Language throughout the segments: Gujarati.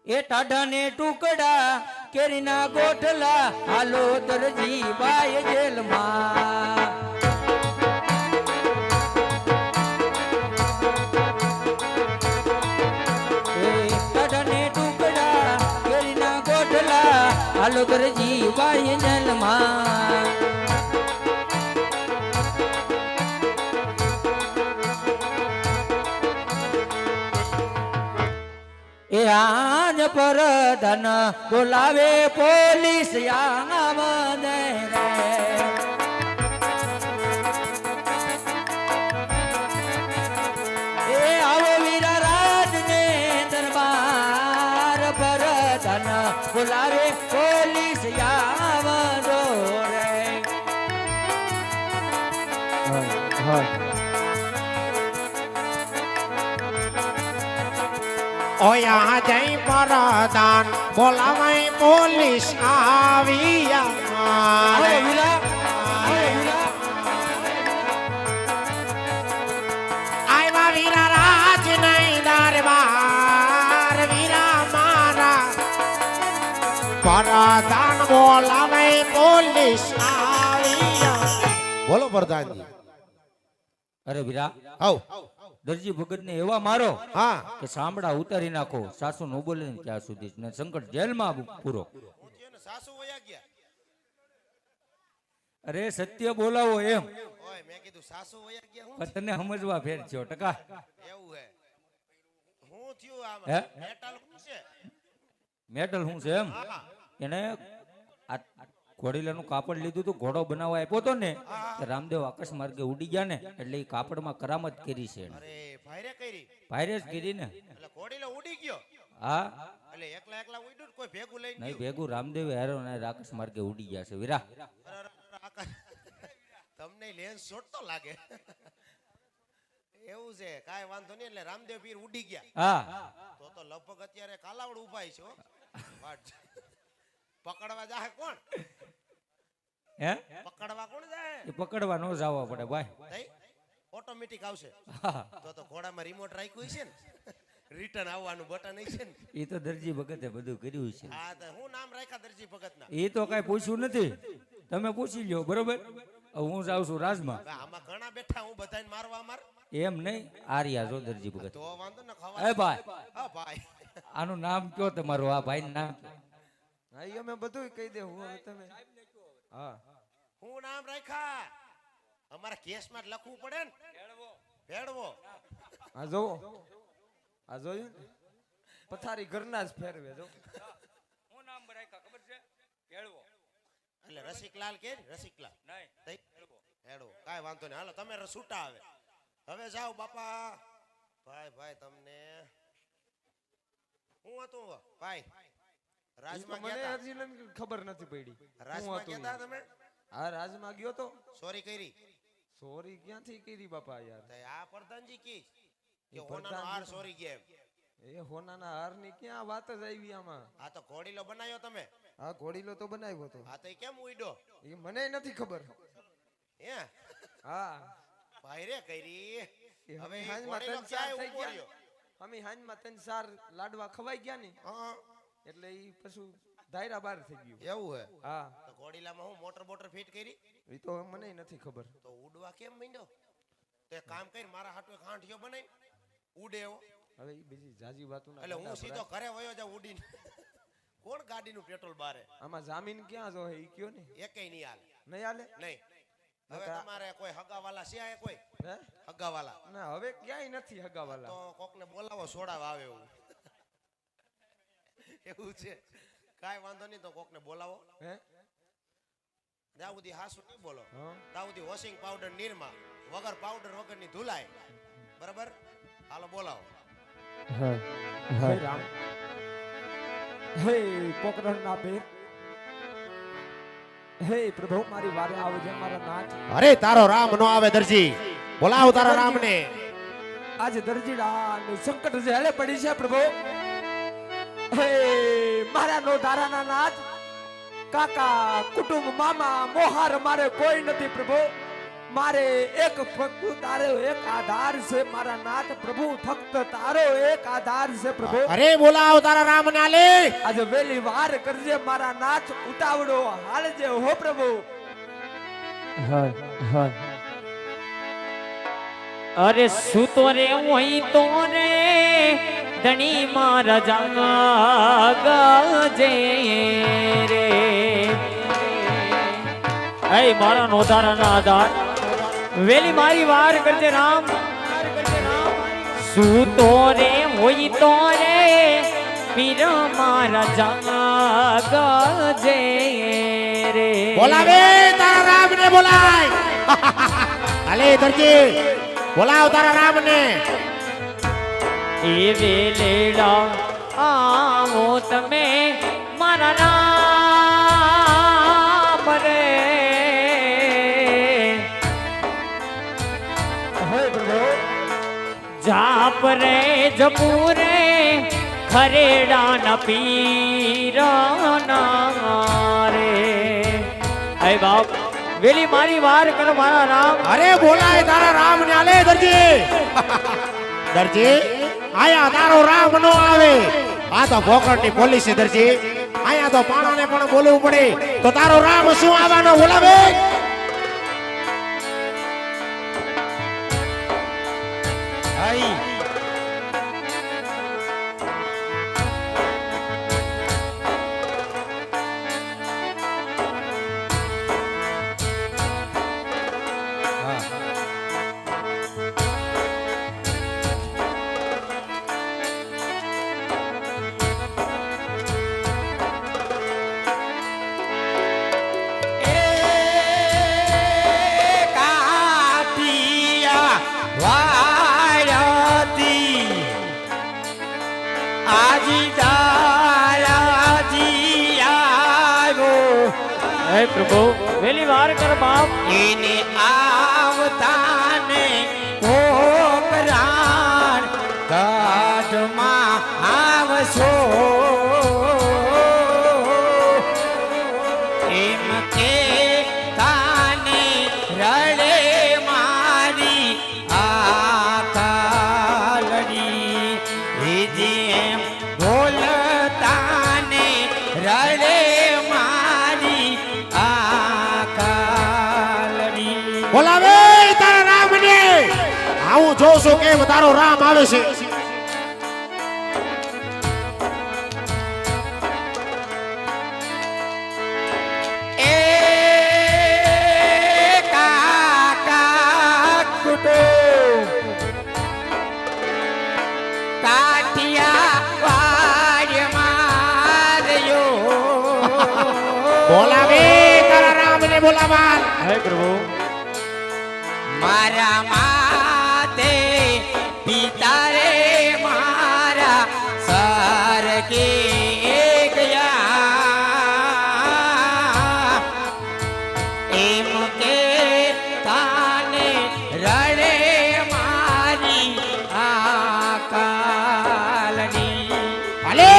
એ ટાઢાને ટુકડા કેરીના ગોઠલા હાલો દરજી બાય જેલમાં હાલો દરજી બાય જેલમાં એ આજ પર ધન બોલાવે પોલીસ આવદે રે એ આવો વીરા રાજ ને દરબાર પર ધન બોલાવે પોલીસ આવદો રે ઓયા જઈ પરદાન બોલાવાય પોલીસ આવ્યા આવ્યા વીરા રાજ નહીં દરબાર વીરા મારા પરદાન બોલાવાય પોલીસ આવ્યા બોલો પ્રધાનજી અરે વીરા આવ દરજી ભગત ને એવા મારો હા કે સાંભળા ઉતારી નાખો સાસુ નો બોલે ને ત્યાં સુધી ને સંકટ જેલમાં પૂરો સાસુ વયા ગયા અરે સત્ય બોલાવો એમ ઓય મેં કીધું સાસુ વયા ગયા હું તને સમજવા ફેર છે ટકા એવું હે હું થયું આમ હે મેટલ શું છે મેટલ શું છે એમ એને આ ઘોડીલાનું કાપડ લીધું તું ઘોડો બનાવવા આપ્યો તો ને રામદેવ આકાશ માર્ગે ઉડી ગયા ને એટલે એ કાપડમાં કરામત કરી છે અરે ભાઈરે કરી ભાઈરે જ કરી ને એટલે ઘોડીલો ઉડી ગયો હા એટલે એકલા એકલા ઉડ્યું કોઈ ભેગું લઈ નહીં ભેગું રામદેવ હેરો ને આકાશ માર્ગે ઉડી ગયા છે વીરા તમને લેન્સ શોટ તો લાગે એવું છે કાઈ વાંધો નહીં એટલે રામદેવ પીર ઉડી ગયા હા તો લગભગ અત્યારે કાલાવડ ઉભાઈ છો પકડવા જાય કોણ હે પકડવા કોણ જાય એ પકડવા ન જવા પડે ભાઈ ઓટોમેટિક આવશે તો ઘોડામાં રિમોટ રાખ્યું છે ને રિટર્ન આવવાનું બટન છે ને એ તો દરજી ભગતે બધું કર્યું છે હા તો હું નામ રાખ્યા દરજી ભગત ના એ તો કઈ પૂછ્યું નથી તમે પૂછી લ્યો બરોબર હું જાઉં છું રાજમાં આમાં ઘણા બેઠા હું બધાને મારવા માર એમ નહીં આર્યા જો દરજી ભગત તો વાંધો ને ખવા એ ભાઈ હા ભાઈ આનું નામ કયો તમારું આ ભાઈ નામ હા ઈ અમે બધું કહી દે હું હવે તમે હા હું નામ રાખ્યા અમારા કેસમાં લખવું પડે ને ભેડવો આ જોવો આ જોયું ને પથારી ઘરના જ ફેરવે જો હું નામ રાખ્યા ખબર છે કેળવો એટલે રસિકલાલ કે રસિકલાલ નહીં ભેડવો કાઈ વાંધો નહીં હાલો તમે છૂટા આવે હવે જાઓ બાપા ભાઈ તમને હું હતું ભાઈ રાજમાં મને ગયા હજી ખબર નથી પડી રાજમાં ગયા તમે હા રાજમાં ગયો તો સોરી કરી સોરી ક્યાંથી કરી બાપા યાર આ પ્રધાનજી કી કે હોનાનો હાર સોરી ગયા એ હોનાના હારની ક્યાં વાત જ આવી આમાં આ તો ઘોડીલો બનાવ્યો તમે હા ઘોડીલો તો બનાવ્યો તો આ તો કેમ ઉડ્યો એ મને નથી ખબર હે હા ભાઈ રે કરી હવે હાંજમાં ઘોડીલો 3-4 ક્યાંય થઈ ઉભો ગયા રહ્યો? અમે હાંજમાં 3-4 લાડવા ખવાઈ ગયા ને હા એટલે ઈ પછી દાયરા બહાર થઈ ગયું એવું હે હા તો ઘોડીલામાં હું મોટર ફિટ કરી એ તો મને નથી ખબર તો ઉડવા કેમ માંડ્યો તે કામ કરી મારા હાટુ ખાંઠિયો બનાવી ઉડે એવો હવે ઈ બીજી જાજી વાતો ના એટલે હું સીધો ઘરે વયો જાઉં ઉડીને કોણ ગાડીનું પેટ્રોલ બારે આમાં જામીન ક્યાં જો હે ઈ કયો ને એકેય નહીં હાલે નહીં હાલે નહીં હવે તમારે કોઈ હગાવાલા છે આ કોઈ હે હગાવાલા ના હવે ક્યાંય નથી હગાવાલા તો કોકને બોલાવો સોડાવા આવે એવું એવું છે કાઈ વાંધો નહીં તો કોકને બોલાવો હે ત્યાં સુધી હાસુ નહીં બોલો હા ત્યાં સુધી વોશિંગ પાવડર નીરમા વગર પાવડર વગરની ધુલાય બરાબર હાલો બોલાવો હે રામ હે પોકરણના પીર હે પ્રભુ મારી વારે આવજે મારા નાથ અરે તારો રામ નો આવે દરજી બોલાવો તારા રામને આજે દરજીડા ની સંકટ જે હલે પડી છે પ્રભુ હે મારા નો ધારાના નાથ કાકા કુટુંબ મામા મોહાર મારે કોઈ નથી પ્રભુ મારે એક પ્રભુ તારો એક આધાર છે મારા નાથ પ્રભુ ફક્ત તારો એક આધાર છે પ્રભુ અરે બોલાવ તારા રામ ને આલે આજે વેલી વાર કરજે મારા નાથ ઉતાવળો હાલજે હો પ્રભુ અરે સૂતો રે વહી તો રે ધણી મારા જાગજે રે એ મારા નોધારા ના આધાર વેલી મારી વાર કરજે રામ સૂતો રે હોય તો રે પીર મારા જાગજે રે બોલાવે તારા રામ ને બોલાય આલે દરજી બોલાવ તારા રામ ને એ વેલેડા આવો તમે મારા રામ રે જાપ રે જપુરે ખરેડા ન પીરના રે હે બાપ વેલી મારી વાર કર મારા રામ અરે બોલાય તારા રામ ને આલે દરજી દરજી આયા તારો રામ નો આવે આ તો ભોકડ ની પોલીસ છે દરજી આયા તો પાણાને પણ બોલવું પડે તો તારો રામ શું આવવાનો બોલાવે પ્રભુ વેલી વાર કર બાપ એને આવતાને કોકરાણ કાઢમાં આવશો એમ કે તાને રડે મારી આકાલડી એ જેમ બોલતાને રડે બોલાવે તારા રામ ને આવું જોઉં છું કેમ તારો રામ આવે છે એ કાકા કુટો કાઠિયા વાડમાં રહ્યો બોલાવે તારા રામ ને બોલાવા હે પ્રભુ મારા માતે પિતા રે મારા સર કે ગયા એમ કે તાને રડે મારી આકાલની અલે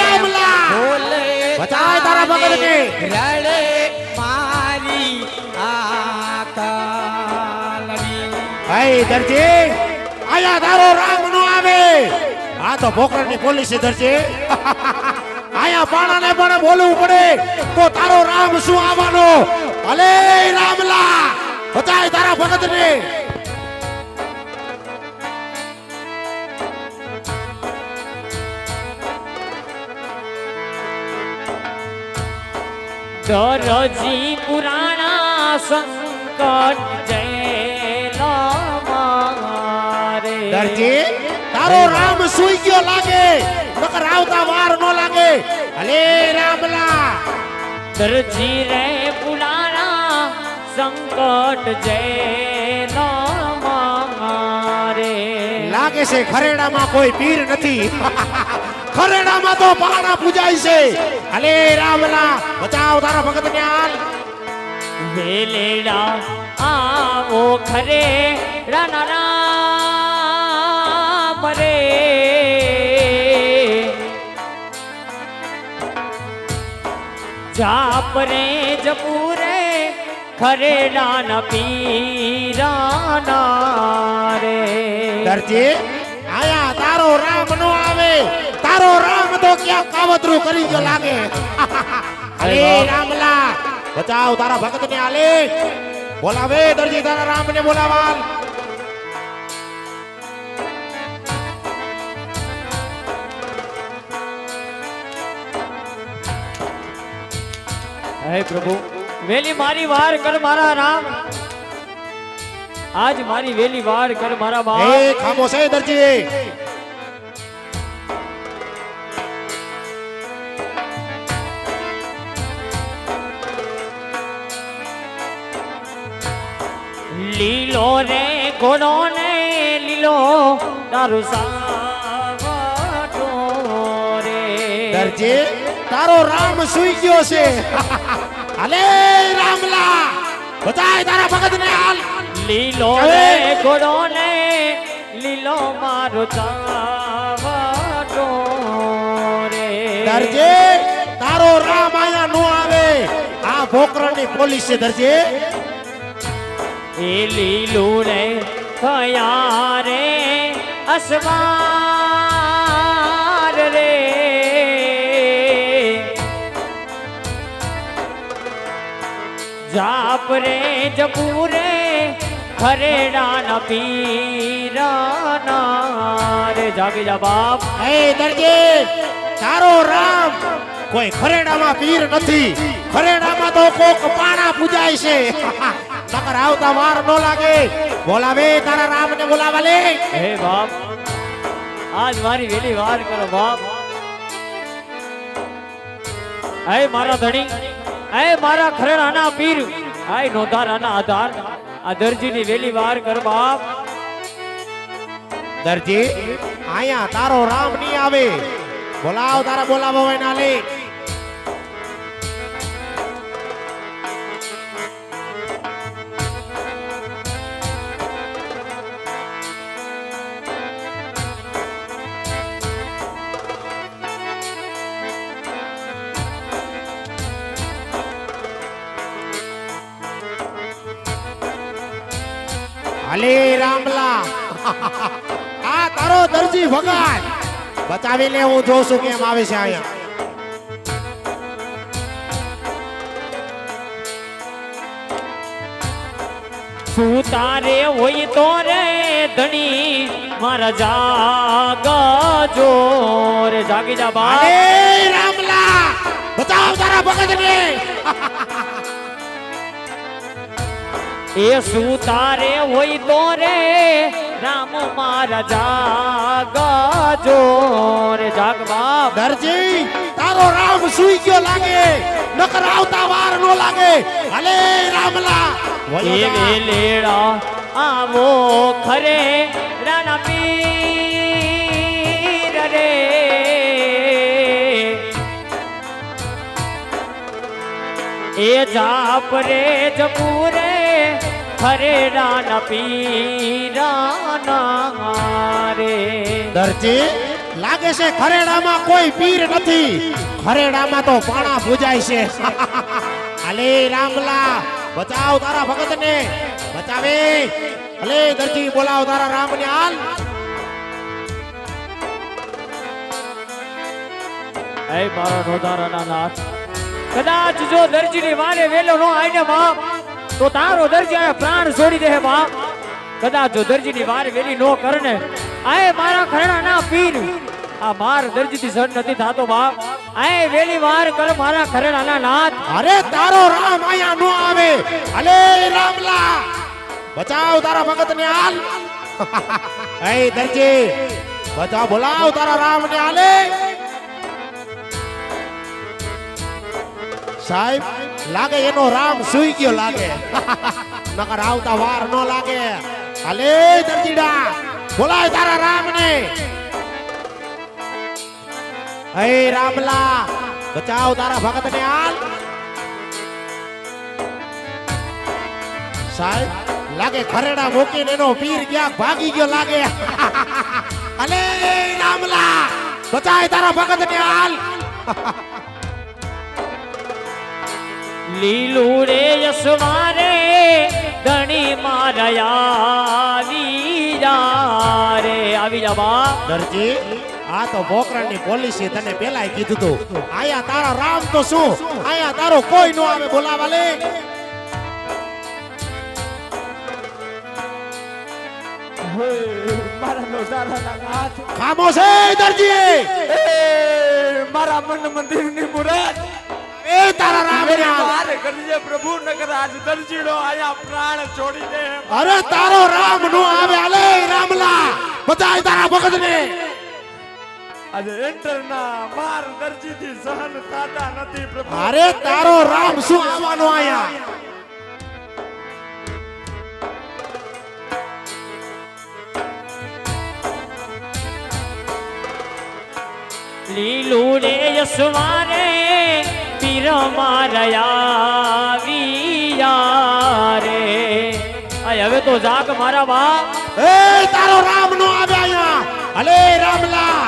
રામલા બોલે બતાય તારા ભગત ને રડે મારી આકાલની હે દરજી આયા તારો રામ નો આવે આ તો ભોકડ ની પોલીસ છે દરજી આયા પાણાને પણ બોલવું પડે તો તારો રામ શું આવવાનો અલે રામલા બતાય તારા ભગત ને દરજી પુરાણા સંકટ જયલા મારે દરજી તારો રામ સુઈ ગયો લાગે નકર આવતા વાર નો લાગે અલે રામલા દરજી રે પુરાણા સંકટ જયલા મારે લાગે છે ખરેડામાં કોઈ પીર નથી ખરેડામાં તો પાણા પૂજાય છે અલે રામલા બચાવ તારા ભગત ને હાલ વેલેડા આવો ખરે રાના રામ રે જાપ રે જપુરે ખરેડા ન પીરાના રે દરજી આયા તારો રામ નો આવે તારો રામ તો ક્યાં કાવતરું કરી ગયો લાગે અરે રામલા બચાવ તારા ભગત ને આલે બોલાવે દરજી તારા રામ ને બોલાવાલ હે પ્રભુ વેલી મારી વાર કર મારા રામ આજ મારી વેલી વાર કર મારા બાપ એ ખામોશ હે દરજી લીલો રે ઘોડો ને લીલો તારું સાવટો રે દરજી તારો રામ સુઈ ગયો છે અલે રામલા બચાય તારા ભગત ને હાલ લીલો રે ઘોડો ને લીલો મારો ચાવટો રે દરજી તારો રામ આયા નો આવે આ ભોકરની પોલીસ છે દરજી એ લીલું રે થયા રે અસવાર રે જાપ રે જપુરે ખરેડા ન પીરાના રે જાગી જા બાપ એ દરજી તારો રામ કોઈ ખરેડામાં પીર નથી ખરેડામાં તો કોક પાણા પૂજાય છે નકર આવતા વાર નો લાગે બોલાવે તારા રામ ને બોલાવા લે હે બાપ આજ મારી વેલી વાર કરો બાપ હે મારા ધણી હે મારા ખરેડાના પીર હે નોધારાના આધાર આ દરજીની વેલી વાર કર બાપ દરજી આયા તારો રામ ની આવે બોલાવ તારા બોલાવો હોય ના લે અલે રામલા આ તારો દરજી ભગત બચાવી લે હું જોઉં છું કેમ આવે છે અહીંયા શું તારે હોય તો રે ધણી મારા જાગજો રે જાગી જા બાપ અલે રામલા બચાવ તારા ભગત ને એ શું તારે હોય તો રે રામ મારા જાગજો રે જાગ બાપ દરજી તારો રામ સુઈ ગયો લાગે નકર આવતા વાર નો લાગે અલે રામલા એ વેલેડા આવો ખરે રાણા પીર રે એ જાપ રે જપુરે ખરે રાણા પીરાના રે દરજી લાગે છે ખરેડામાં કોઈ પીર નથી ખરેડામાં તો પાણા પૂજાય છે અલે રામલા બચાવ તારા ભગત ને બચાવે અલે દરજી બોલાવ તારા રામ ને હાલ હે મારા નોધારાના નાથ કદાચ જો દરજીની વારે વેલો નો આઈને બાપ તો તારો દરજી આ પ્રાણ છોડી દે બાપ કદાચ જો દરજીની વારે વેલી નો કરને આય મારા ખરણા ના પીર આ માર દરજીથી સહન નથી થાતો બાપ આય વેલી વાર કર મારા ખરણાના નાથ અરે તારો રામ આયા નો આવે અલે રામલા બચાવ તારા ભગત ને હાલ એ દરજી બચાવ બોલાવ તારા રામ ને હાલે સાહેબ લાગે એનો રામ સુઈ ગયો લાગે નકર આવતા વાર નો લાગે અલે દરજીડા બોલાય તારા રામ ને હે રામલા બચાવ તારા ભગત ને હાલ સાહેબ લાગે ખરેડા મૂકીને એનો પીર ક્યાંક ભાગી ગયો લાગે અલે રામલા બચાય તારા ભગત ને હાલ લીલું રે યસવારે ધણી મારયા રે આવી જા બા દરજી આ તો પોકરણની પોલીસે તને પેલાય કીધું તું આયા તારા રામ તો શું આયા તારો કોઈ નો આવે બોલાવા લે હે મારા નોધારાના નાથ ખામોશ હે દરજી એ મારા મન મંદિરની મુરાદ એ તારા રામ ને હાલ. મારે કરજે પ્રભુ નગર આજ દરજીડો આયા પ્રાણ છોડી દે અરે તારો રામ નો આવે અલે રામલા બતાય તારા ભગત ને આજે એન્ટરના માર દરજીથી સહન થતા નથી પ્રભુ અરે તારો રામ શું આવવાનો આયા લીલું રે યસવારે પીર મારયા રે હવે તો જાગ મારા બા એ તારો રામ નો આવે આયા અલે રામલા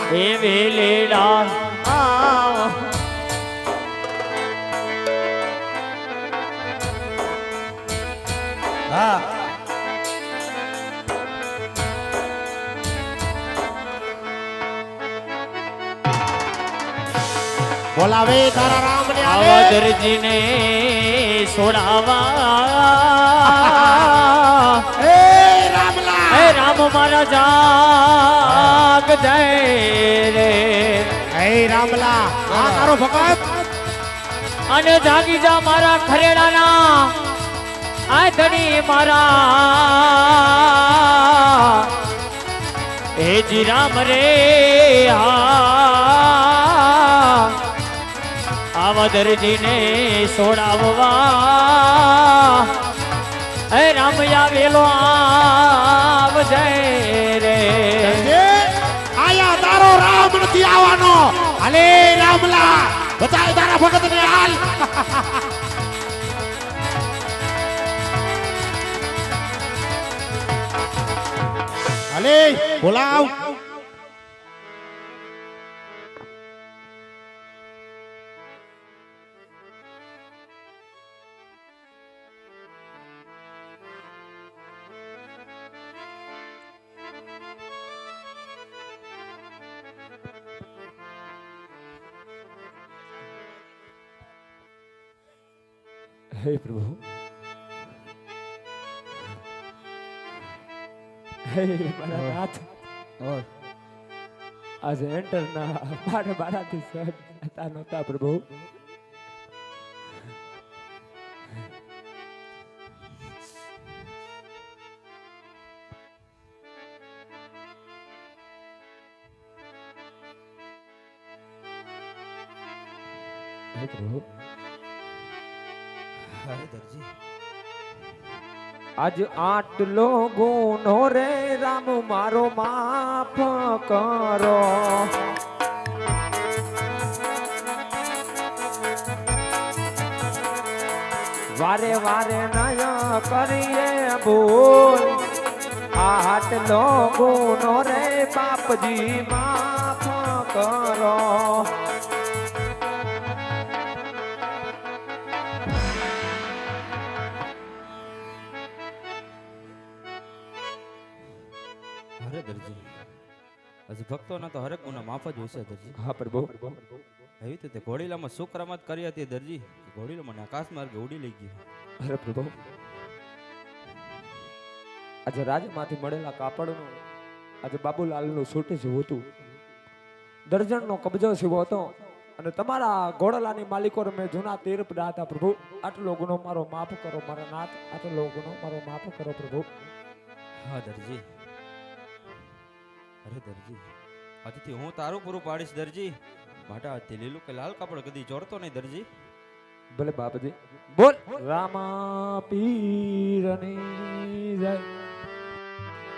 હે વેલેડા હા બોલાવે તારા રામ ને આવે આવદરજીને સોડાવા એ રામલા હે રામ મારા જાગ જય રે એ રામલા આ તારો ભગત અને જાગી જા મારા ખરેડાના આ ધણી મારા હે જી રામ રે આવદરજીને સોડાવવા હે રામ આવેલો આવ જય રે એ આયા તારો રામ નથી આવવાનો અલે રામલા બતાય તારા ભગત ને હાલ અલે બોલાવ હે પ્રભુ હે મારા નાથ આજે એન્ટરના મારાથી સહન થતા નહોતા પ્રભુ હે પ્રભુ અરે દરજી આજ આટલો ગુનો રે રામ મારો માફ કરો વારે વારે નય કરીએ ભૂલ આટલો ગુનો રે બાપજી માફ કરો અરે દરજી હજી ભક્તોના તો હરેક ગુના માફ જ હોય છે દરજી હા પ્રભુ એવી રીતે ઘોડીલામાં શું કરામત કરી હતી દરજી ઘોડીલો મને આકાશ માર્ગે ઉડી લઈ ગયો અરે પ્રભુ આજે રાજમાંથી મળેલા કાપડનું આજે બાબુલાલનું છૂટે જેવું હતું દર્જનનો કબજો જેવો હતો અને તમારા ઘોડલાની માલિકો મેં જૂના તીર પડ્યા હતા પ્રભુ આટલો ગુનો મારો માફ કરો મારા નાથ આટલો ગુનો મારો માફ કરો પ્રભુ હા દરજી અરે દરજી આજથી હું તારું પૂરું પાડીશ દરજી માટે આજથી લીલું કે લાલ કાપડ કદી ચોરતો નહીં દરજી ભલે બાપજી બોલ રામા પીરની જય